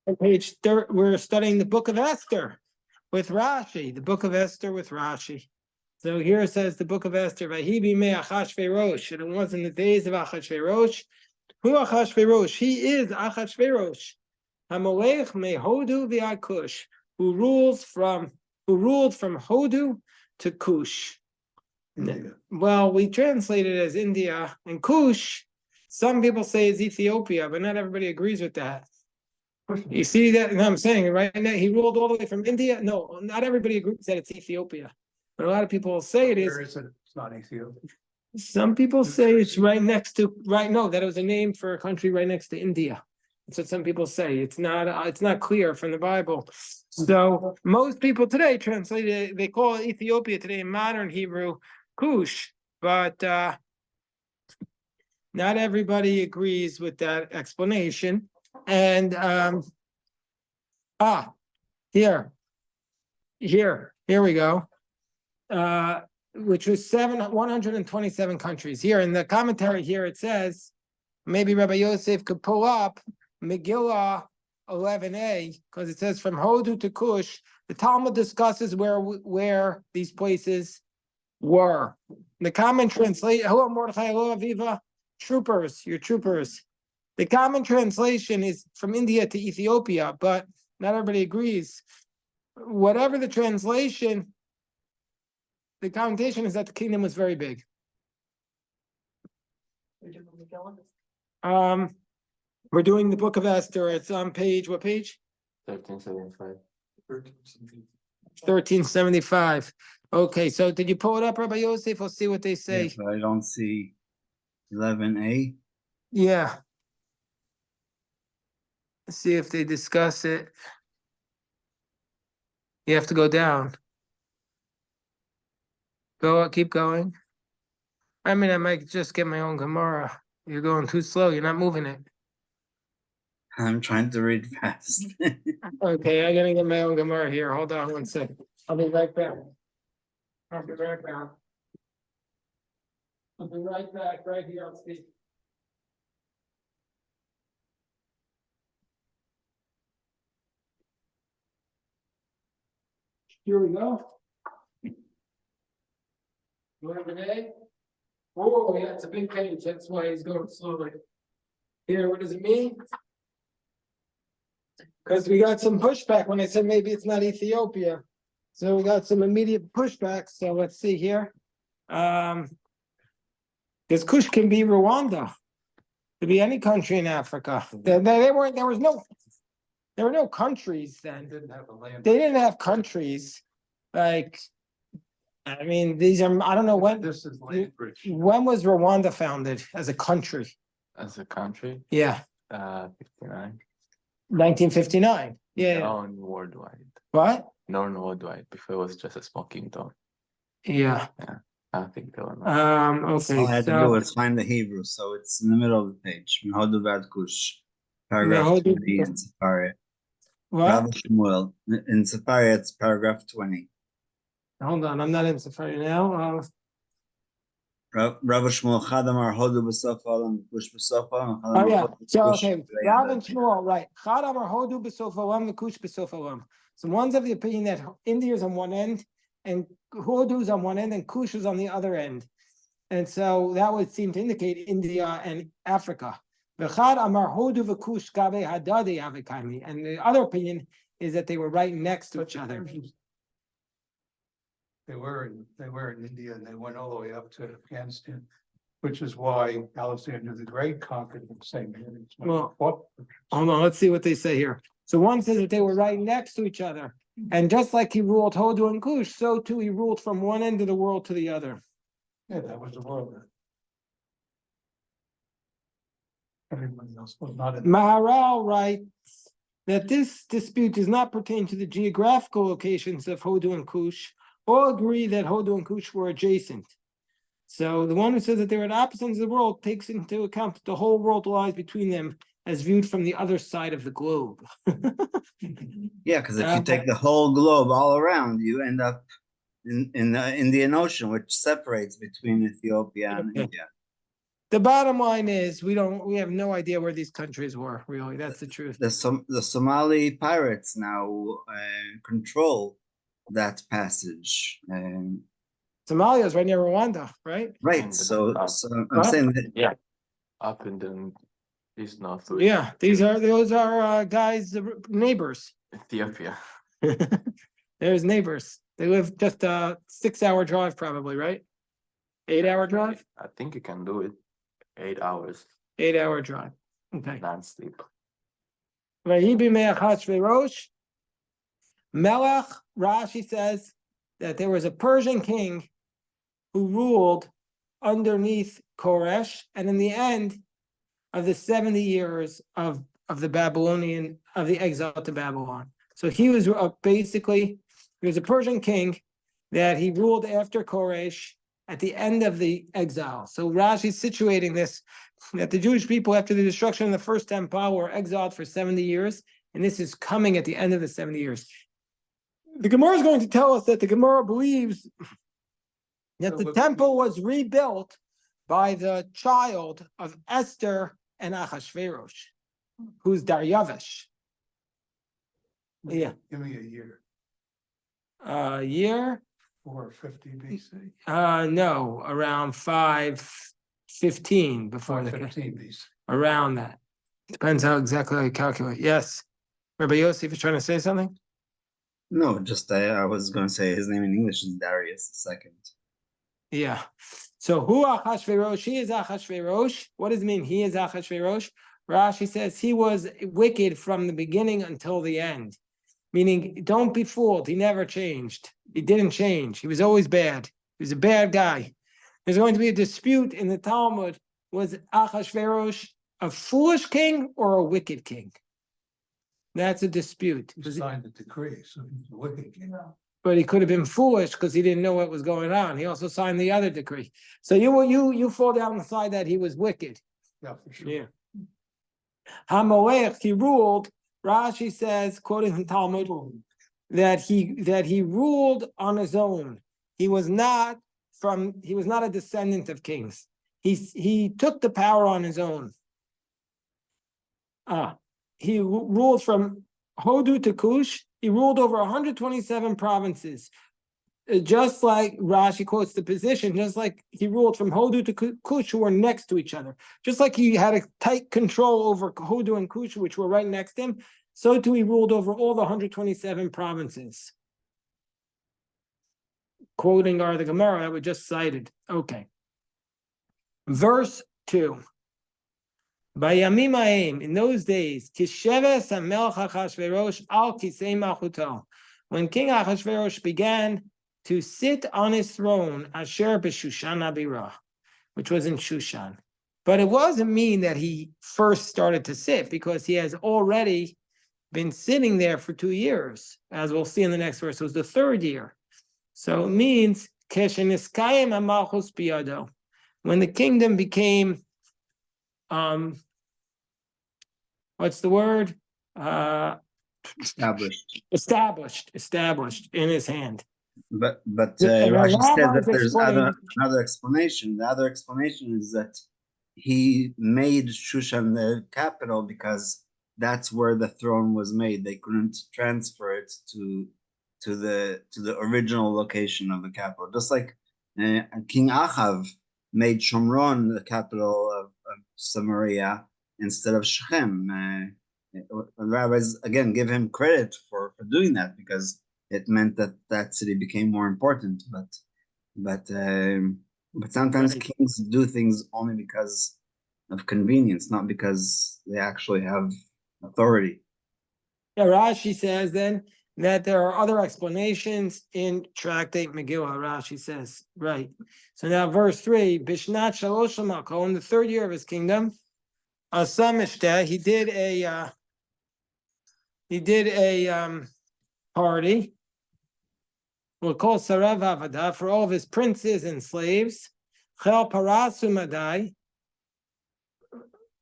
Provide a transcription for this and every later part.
We're studying the book of Esther with Rashi, the book of Esther with Rashi. So here it says the book of Esther, Vahibi me Achashverosh, and it was in the days of Achashverosh. Who Achashverosh? He is Achashverosh. Hamelech me Hodu v'Akush, who ruled from Hodu to Kush. India. Well, we translate it as India and Kush. Some people say it's Ethiopia, but not everybody agrees with that. You see that? No, I'm saying right now he ruled all the way from India. No, not everybody agrees that it's Ethiopia, but a lot of people say it is. Where is it? It's not Ethiopia. Some people say it's right next to No, that it was a name for a country right next to India. That's what some people say. It's not clear from the Bible. So most people today translate it. They call it Ethiopia today in modern Hebrew, Kush, but not everybody agrees with that explanation. And here we go. Which was 127 countries. Here in the commentary here it says, maybe Rabbi Yosef could pull up Megillah 11a, because it says from Hodu to Kush. The Talmud discusses where these places were. The common translation, hello Mordechai, hello Aviva, your troopers. The common translation is from India to Ethiopia, but not everybody agrees. Whatever the translation, the connotation is that the kingdom was very big. We're doing the book of Esther. It's on page, what page? 1375. 1375. Okay, so did you pull it up, Rabbi Yosef? We'll see what they say. Yes, but I don't see 11a. Yeah. Let's see if they discuss it. You have to go down. Keep going. I mean, I might just get my own Gemara. You're going too slow. You're not moving it. I'm trying to read fast. Okay, I'm gonna get my own Gemara here. Hold on one second. I'll be right back. I'll be right back right here. I'll speak. Here we go. Oh, yeah, it's a big page. That's why he's going slowly. Here, what does it mean? Because we got some pushback when I said maybe it's not Ethiopia. So we got some immediate pushback. So let's see here. Because Kush can be Rwanda. Could be any country in Africa. There were no countries then. They didn't have countries. Like, I mean, these are, I don't know when. This is land bridge. When was Rwanda founded as a country? As a country? Yeah. 59. 1959. Yeah. Known worldwide. What? Known worldwide. Before it was just a small kingdom. Yeah. I don't think they were. Okay. All I had to do was find the Hebrew, so it's in the middle of the page. Hodu Vad Kush, paragraph 20 in Sefaria. What? Rabbi Shmuel. In Sefaria, it's paragraph 20. Hold on, I'm not in Safari now. Rabbi Shmuel Chadamar Hodu B'Sofa Olam Kush B'Sofa. Oh yeah. So okay, Rabbi Shmuel, right? Chadamar Hodu B'Sofa Olam, Kush B'Sofa Olam. So one's of the opinion that India is on one end, and Hodu is on one end, and Kush is on the other end, and so that would seem to indicate India and Africa. V'chad Amar Hodu v'Kush Gabe Hadadi Avikaimi, and the other opinion is that they were right next to each other. They were in India, and they went all the way up to Afghanistan, which is why Alexander the Great conquered the same areas. Well, hold on, let's see what they say here. So one says that they were right next to each other, and just like he ruled Hodu and Kush, so too he ruled from one end of the world to the other. Yeah, that was the world. Everybody else was not in. Maharal writes that this dispute does not pertain to the geographical locations of Hodu and Kush. All agree that Hodu and Kush were adjacent. So the one who says that they're at opposite ends of the world takes into account that the whole world lies between them as viewed from the other side of the globe. Yeah, because if you take the whole globe all around, you end up in the Indian Ocean, which separates between Ethiopia and India. The bottom line is we have no idea where these countries were, really. That's the truth. The Somali pirates now control that passage. Somalia is right near Rwanda, right? Right. And So up. I'm What? saying that Yeah. Up in the east north with Yeah, those are guys, neighbors. Ethiopia. There's neighbors. They live just a 6-hour drive, probably, right? 8-hour drive? I think you can do it 8 hours 8-hour drive. Okay. non-sleep. Vayibi Me'achashverosh. Melech, Rashi says that there was a Persian king who ruled underneath Koresh, and in the end of the 70 years of the exile to Babylon. So he was basically, he was a Persian king that he ruled after Koresh at the end of the exile. So Rashi is situating this, that the Jewish people after the destruction of the first temple were exiled for 70 years, and this is coming at the end of the 70 years. The Gemara is going to tell us that the Gemara believes that the temple was rebuilt by the child of Esther and Achashverosh, who's Daryavish. Yeah. Give me a year, Year? 450 BC, No, around 515 before the 515 BC. around that. Depends how exactly you calculate. Yes. Rabbi Yosef is trying to say something? no, just I was going to say his name in English is Darius II. Yeah. So who Achashverosh? He is Achashverosh. What does it mean? He is Achashverosh. Rashi says he was wicked from the beginning until the end. Meaning, don't be fooled. He never changed. He didn't change. He was always bad. He was a bad guy. There's going to be a dispute in the Talmud. Was Achashverosh a foolish king or a wicked king? That's a dispute. He signed the decree, so he's a wicked king. But he could have been foolish because he didn't know what was going on. He also signed the other decree. So you fall down the side that he was wicked. Yeah, for sure. Yeah. Hamalech, he ruled. Rashi says, quoting from Talmud, that he ruled on his own. He was not a descendant of kings. He took the power on his own. He ruled from Hodu to Kush. He ruled over 127 provinces. Just like Rashi quotes the position, just like he ruled from Hodu to Kush, who were next to each other. Just like he had a tight control over Hodu and Kush, which were right next to him, so too he ruled over all the 127 provinces. Quoting the Gemara that we just cited. Okay. Verse 2. Bayamim ha'em, in those days, Kisheves HaMelech Achashverosh al Kisei Malchuto, when King Achashverosh began to sit on his throne, Asher b'Shushan Abirah, which was in Shushan. But it doesn't mean that he first started to sit, because he has already been sitting there for 2 years, as we'll see in the next verse. It was the 3rd year. So it means, Kesheniskayim HaMalchus Biyado, when the kingdom became, what's the word? Established in his hand. But And Rashi says that rabbis there's explain- another explanation. The other explanation is that he made Shushan the capital because that's where the throne was made. They couldn't transfer it to the original location of the capital. Just like King Achav made Shomron the capital of Samaria instead of Shechem. Rabbis again give him credit for doing that because it meant that city became more important. But sometimes Right. kings do things only because of convenience, not because they actually have authority. Yeah, Rashi says then that there are other explanations in Tractate Megillah. Rashi says, right. So now verse 3, Bishnat Shalosh Malko, in the 3rd year of his kingdom, Asamishta, he did a party. We'll call Sarav Avada for all of his princes and slaves. Chel Parasu Madai,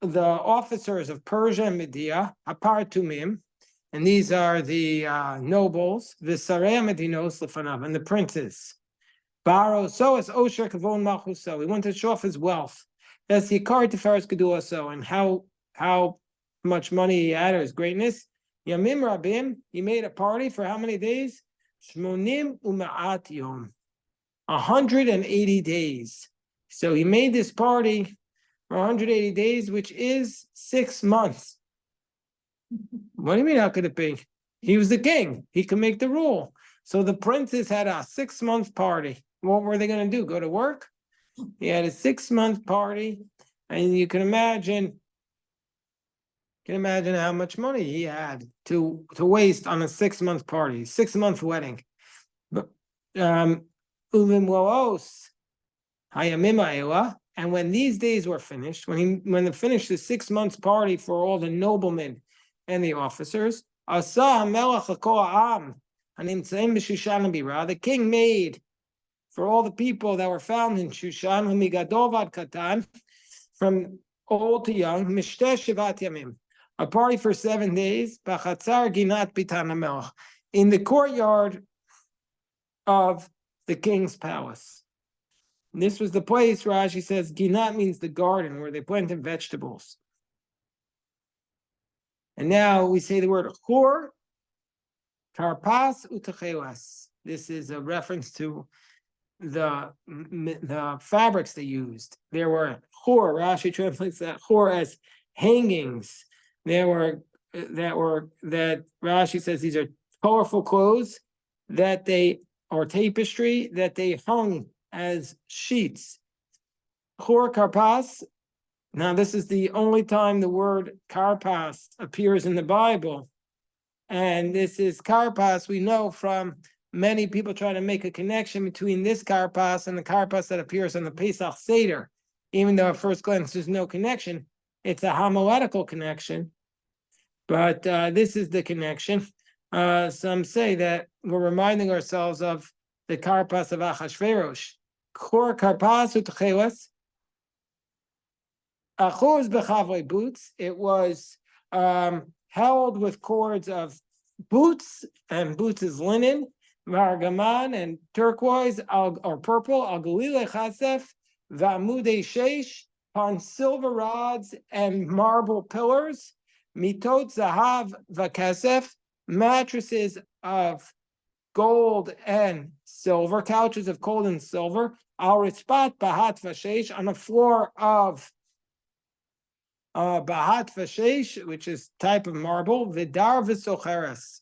the officers of Persia and Media, Apartumim, and these are the nobles, the Sarei Medinos Lefanav, and the princes. Baro, so is Osher Kavon Malchuso. He wanted to show off his wealth. That's the Yikar Tiferes Gedula. So, and how much money he had, or his greatness. Yamim Rabim, he made a party for how many days? Shmonim Uma'at Yom, 180 days. So he made this party for 180 days, which is 6 months. What do you mean, how could it be? He was the king. He could make the rule. So the princes had a 6-month party. What were they going to do? Go to work? He had a 6-month party, and you can imagine how much money he had to waste on a 6-month party, 6-month wedding. But and when these days were finished, when they finished the 6 months party for all the noblemen and the officers, the king made for all the people that were found in Shushan, from old to young, a party for 7 days, in the courtyard of the king's palace. This was the place, Rashi says, Ginat means the garden where they planted vegetables. And now we say the word chor, karpas utachelas. This is a reference to the fabrics they used. There were chor, Rashi translates that chor as hangings. That Rashi says these are colorful clothes or tapestry that they hung as sheets. Chor karpas. Now, this is the only time the word karpas appears in the Bible. And this is karpas, we know from many people trying to make a connection between this karpas and the karpas that appears on the Pesach Seder. Even though at first glance there's no connection, it's a homiletical connection. But this is the connection. Some say that we're reminding ourselves of the karpas of Achashverosh. Chor karpas utchelas. Achos bechavoi boots. It was held with cords of boots, and boots is linen, margaman and turquoise or purple, al galile chasef, va'amudei sheish, on silver rods and marble pillars, mitot zahav v'kasef, mattresses of gold and silver, couches of gold and silver, al ritzpat bahat v'sheish, on the floor of bahat v'sheish, which is type of marble, vidar v'socheres.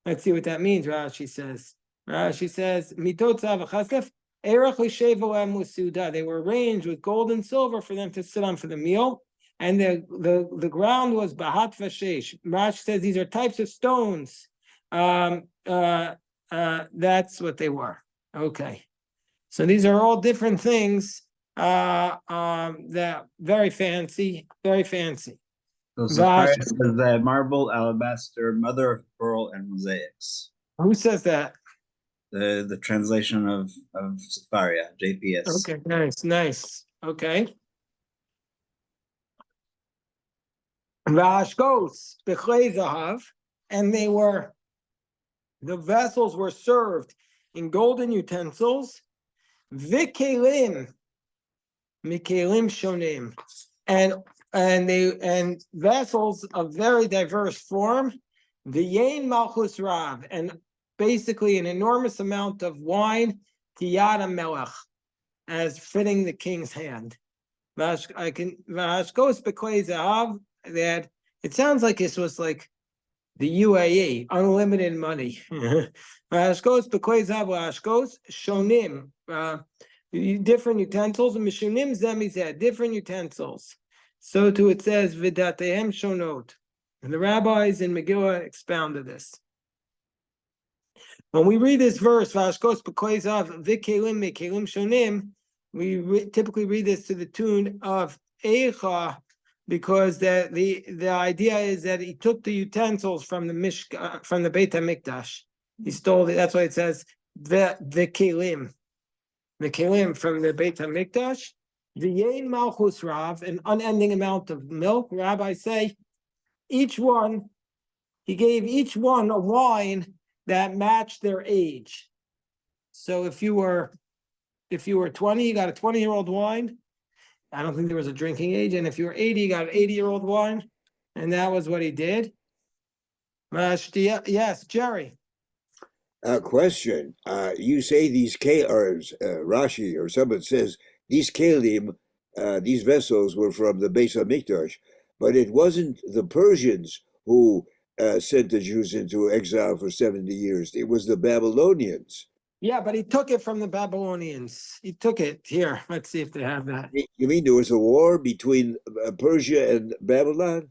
Let's see what that means. Rashi says, mitot zahav v'kasef, erech l'shevoem musuda. They were arranged with gold and silver for them to sit on for the meal, and the ground was bahat v'sheish. Rashi says these are types of stones. That's what they were. Okay, so these are all different things. That very fancy. So Sapphira says the marble, alabaster, mother of pearl, and mosaics. Who says that? The translation of Sapphira, JPS. Okay, nice. Okay. Vashkos b'chlei zahav, and the vessels were served in golden utensils. V'kelim, mikelim shonim, and vessels of very diverse form. V'yein malchus rav, and basically an enormous amount of wine, tiyad melech, as fitting the king's hand. V'ashkos b'klei zahav, that it sounds like this was like the UAE, unlimited money. V'ashkos b'klei zahav v'ashkos shonim, different utensils, mishunim zemizeh, different utensils. So too it says v'datehem shonot, and the rabbis in Megillah expounded this. When we read this verse, v'ashkos b'klei zahav v'kelim mikelim shonim, we typically read this to the tune of Eicha, because the idea is that he took the utensils from the from the Beit HaMikdash. He stole it. That's why it says the kelim from the Beit HaMikdash. The Yein Malchus Rav, an unending amount of milk. Rabbis say he gave each one a wine that matched their age. So if you were 20, you got a 20-year-old wine. I don't think there was a drinking age, and if you were 80, you got an 80-year-old wine, and that was what he did. Yes, Jerry. A question. You say these Rashi or someone says these kelim, these vessels were from the Beis Hamikdash, but it wasn't the Persians who sent the Jews into exile for 70 years. It was the Babylonians. Yeah, but he took it from the Babylonians. He took it here. Let's see if they have that. You mean there was a war between Persia and Babylon?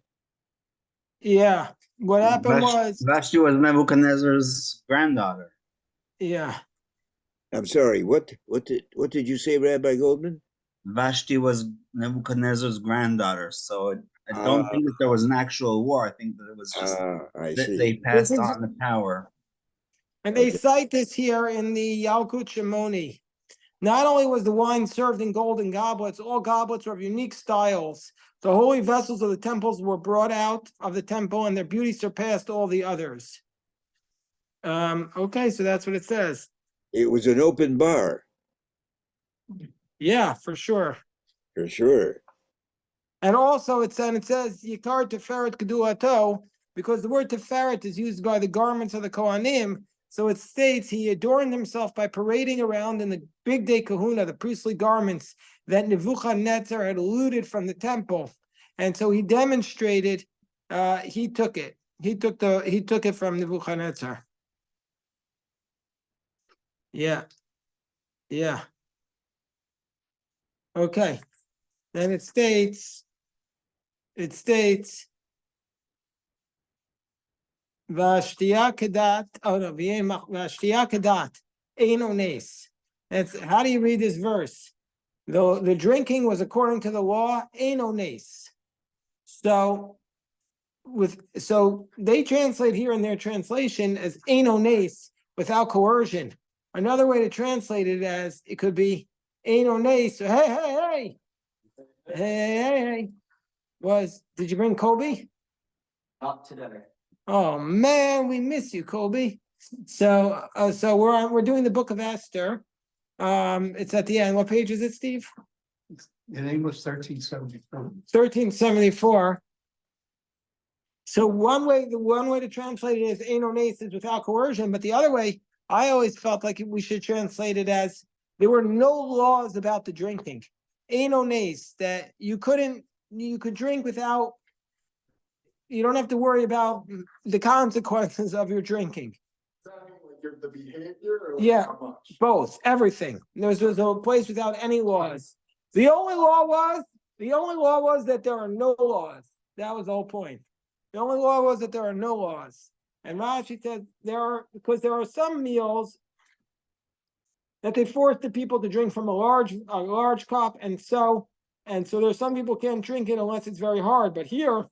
Yeah, what happened was, Vashti was Nebuchadnezzar's granddaughter. yeah, I'm sorry. What did you say, Rabbi Goldman? Vashti was Nebuchadnezzar's granddaughter, so I don't think that there was an actual war. I think that it was just I that see. they passed on the power. and they Okay. cite this here in the Yalkut Shimoni. Not only was the wine served in golden goblets, all goblets were of unique styles. The holy vessels of the temples were brought out of the temple, and their beauty surpassed all the others. Okay, so that's what it says. It was an open bar, Yeah, for sure. for sure. And also it says Yikar Teferet Gedulato, because the word Teferet is used by the garments of the Kohanim. So it states he adorned himself by parading around in the big day kahuna, the priestly garments that Nebuchadnezzar had looted from the temple. And so he demonstrated he took it. He took it from Nebuchadnezzar. Yeah. Yeah. Okay. Then it states Vashtiya Kadat, oh no, Vashtiya Kadat, Eino Nes. That's how do you read this verse? The drinking was according to the law, Eino Nes. So they translate here in their translation as Eino Nes, without coercion. Another way to translate it as it could be Eino Nes. Hey. Did you bring Kobe? Not today. Oh man, we miss you, Kobe. So we're doing the book of Esther. It's at the end. What page is it, Steve? In English, 1374. 1374. So one way to translate it is Enones is without coercion, but the other way, I always felt like we should translate it as there were no laws about the drinking. Enones, that you could drink without, you don't have to worry about the consequences of your drinking. The behavior or Yeah. how much? Both, everything. There's a place without any laws. The only law was that there are no laws. That was the whole point. The only law was that there are no laws. And Rashi said because there are some meals that they force the people to drink from a large cup, and so there's some people can't drink it unless it's very hard. But here,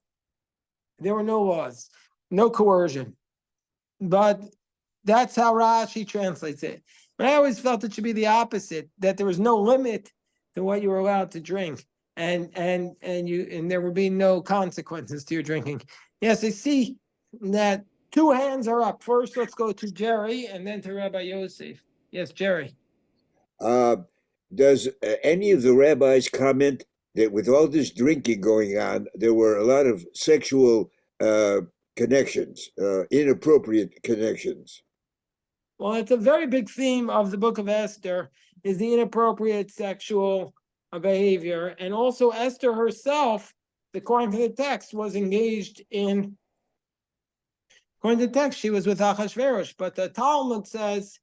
there were no laws, no coercion. But that's how Rashi translates it. But I always felt it should be the opposite, that there was no limit to what you were allowed to drink, and there would be no consequences to your drinking. Yes, I see that two hands are up. First, let's go to Jerry and then to Rabbi Yosef. Yes, Jerry. Does any of the rabbis comment that with all this drinking going on, there were a lot of sexual connections, inappropriate connections? Well, it's a very big theme of the book of Esther, is the inappropriate sexual behavior. And also Esther herself, according to the text, was engaged in, according to the text, she was with Achashverosh. But the Talmud says,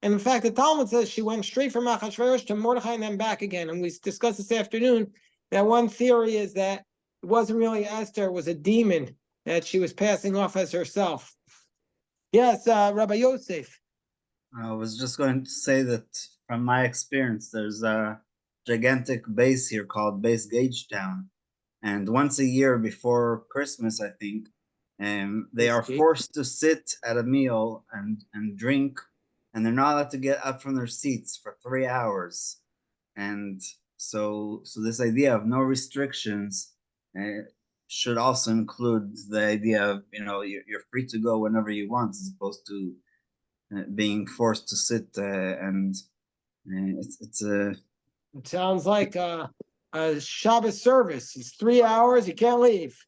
and in fact, the Talmud says she went straight from Achashverosh to Mordechai and then back again. And we discussed this afternoon that one theory is that it wasn't really Esther, it was a demon that she was passing off as herself. Yes, Rabbi Yosef. I was just going to say that from my experience, there's a gigantic base here called Base Gagetown. And once a year before Christmas, I think, they are forced to sit at a meal and drink, and they're not allowed to get up from their seats for 3 hours. And so this idea of no restrictions should also include the idea of, you're free to go whenever you want, as opposed to being forced to sit and it's It sounds like a Shabbos service. It's 3 hours. You can't leave.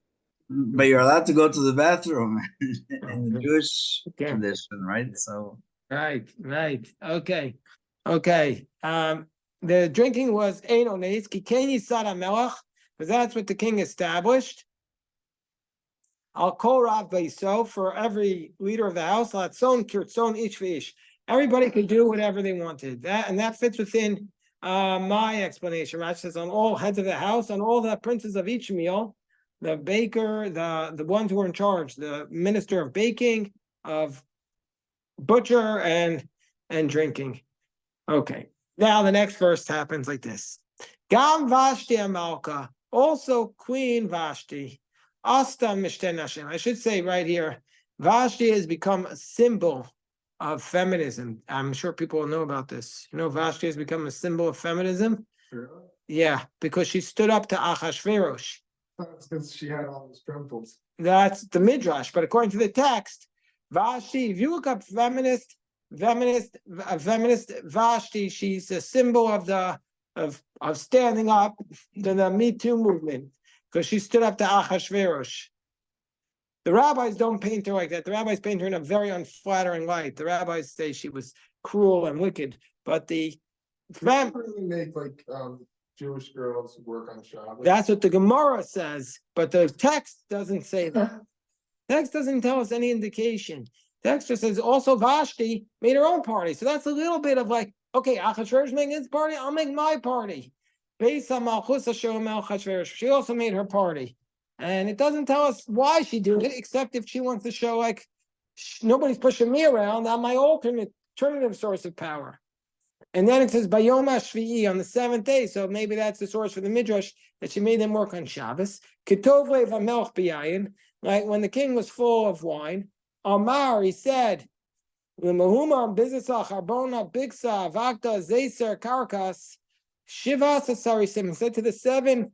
But you're allowed to go to the bathroom in the Okay. Jewish Okay. tradition, right? So Right. Okay. The drinking was Ein Ones, Kikeni Sada Melech, because that's what the king established. I'll call Rav Beiso for every leader of the house. Latson Kirtzon Ish V'ish. Everybody could do whatever they wanted. That fits within my explanation. Rashi says on all heads of the house, on all the princes of each meal, the baker, the ones who are in charge, the minister of baking, of butcher, and drinking. Okay. Now the next verse happens like this. Gam Vashti Amalka, also Queen Vashti. Asta Mishten Hashem. I should say right here, Vashti has become a symbol of feminism. I'm sure people will know about this. You know, Vashti has become a symbol of feminism. Yeah, because she stood up to Achashverosh. Since she had all those trembles. That's the Midrash, but according to the text, Vashti, if you look up feminist Vashti, she's a symbol of standing up to the Me Too movement, because she stood up to Achashverosh. The rabbis don't paint her like that. The rabbis paint her in a very unflattering light. The rabbis say she was cruel and wicked, but the Really make like Jewish girls work on Shabbos. that's what the Gemara says, but the text doesn't say that. Text doesn't tell us any indication. Text just says also Vashti made her own party. So that's a little bit of like, okay, Achashverosh making his party, I'll make my party. Based on Malchus Hashem Achashverosh, she also made her party. And it doesn't tell us why she did it, except if she wants to show like, nobody's pushing me around, I'm my alternative source of power. And then it says Bayom HaShvi'i on the 7th day. So maybe that's the source for the Midrash that she made them work on Shabbos. Ketov lev hamelch b'yayin, like when the king was full of wine. Amar, he said, L'mahuma bizasach arbona bigsa vakta zeser karkas shiva sasarisim. He said to the 7,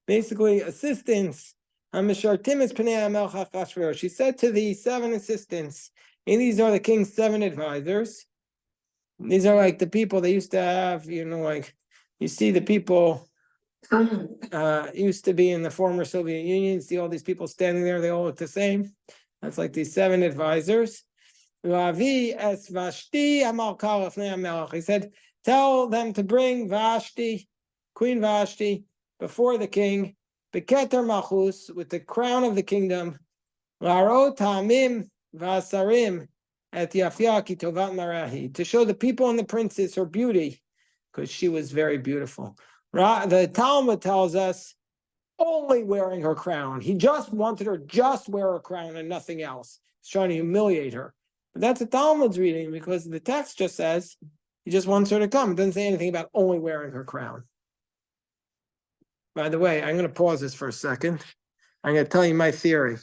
basically assistants,Amishartim Pnei HaMelech Achashverosh. She said to the 7 assistants, and these are the king's 7 advisors. These are like the people they used to have, you know, like you see the people used to be in the former Soviet Union. You see all these people standing there, they all look the same. That's like these 7 advisors. He said, tell them to bring Vashti, Queen Vashti, before the king, Beketer Malchus, with the crown of the kingdom, Laro Tamim Vasarim, at Yafia ki tovat marahi, to show the people and the princess her beauty, because she was very beautiful. The Talmud tells us only wearing her crown. He just wanted her just wear her crown and nothing else. He's trying to humiliate her. But that's the Talmud's reading, because the text just says he just wants her to come. It doesn't say anything about only wearing her crown. By the way, I'm going to pause this for a second. I'm going to tell you my theory.